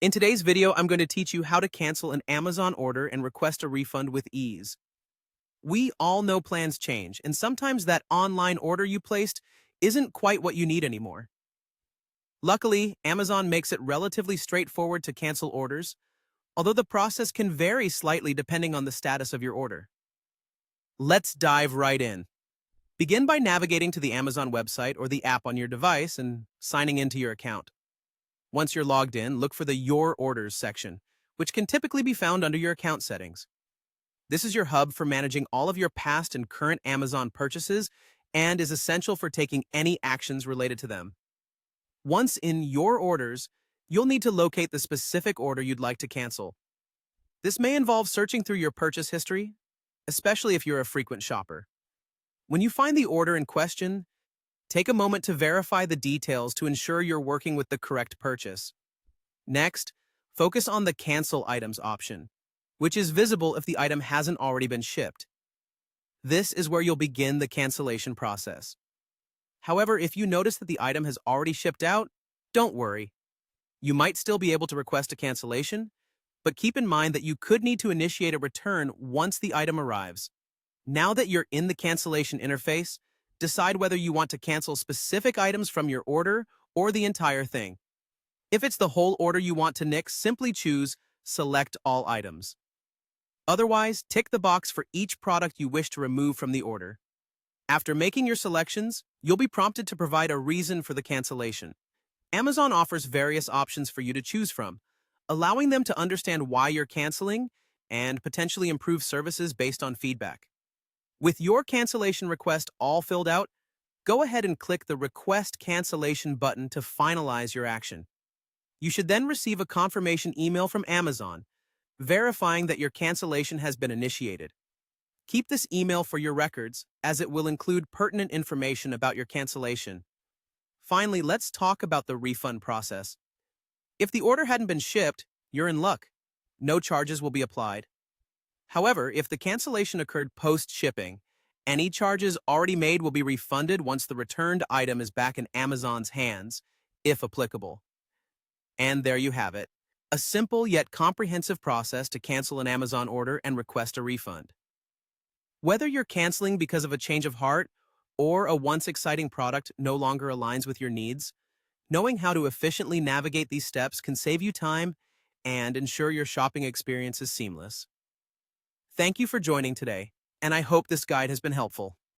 In today's video, I'm going to teach you how to cancel an Amazon order and request a refund with ease. We all know plans change, and sometimes that online order you placed isn't quite what you need anymore. Luckily, Amazon makes it relatively straightforward to cancel orders, although the process can vary slightly depending on the status of your order. Let's dive right in. Begin by navigating to the Amazon website or the app on your device and signing into your account. Once you're logged in, look for the Your Orders section, which can typically be found under your account settings. This is your hub for managing all of your past and current Amazon purchases and is essential for taking any actions related to them. Once in Your Orders, you'll need to locate the specific order you'd like to cancel. This may involve searching through your purchase history, especially if you're a frequent shopper. When you find the order in question, take a moment to verify the details to ensure you're working with the correct purchase. Next, focus on the Cancel Items option, which is visible if the item hasn't already been shipped. This is where you'll begin the cancellation process. However, if you notice that the item has already shipped out, don't worry. You might still be able to request a cancellation, but keep in mind that you could need to initiate a return once the item arrives. Now that you're in the cancellation interface, decide whether you want to cancel specific items from your order or the entire thing. If it's the whole order you want to nix, simply choose Select All Items. Otherwise, tick the box for each product you wish to remove from the order. After making your selections, you'll be prompted to provide a reason for the cancellation. Amazon offers various options for you to choose from, allowing them to understand why you're canceling and potentially improve services based on feedback. With your cancellation request all filled out, go ahead and click the Request Cancellation button to finalize your action. You should then receive a confirmation email from Amazon, verifying that your cancellation has been initiated. Keep this email for your records, as it will include pertinent information about your cancellation. Finally, let's talk about the refund process. If the order hadn't been shipped, you're in luck. No charges will be applied. However, if the cancellation occurred post-shipping, any charges already made will be refunded once the returned item is back in Amazon's hands, if applicable. And there you have it, a simple yet comprehensive process to cancel an Amazon order and request a refund. Whether you're canceling because of a change of heart or a once exciting product no longer aligns with your needs, knowing how to efficiently navigate these steps can save you time and ensure your shopping experience is seamless. Thank you for joining today, and I hope this guide has been helpful.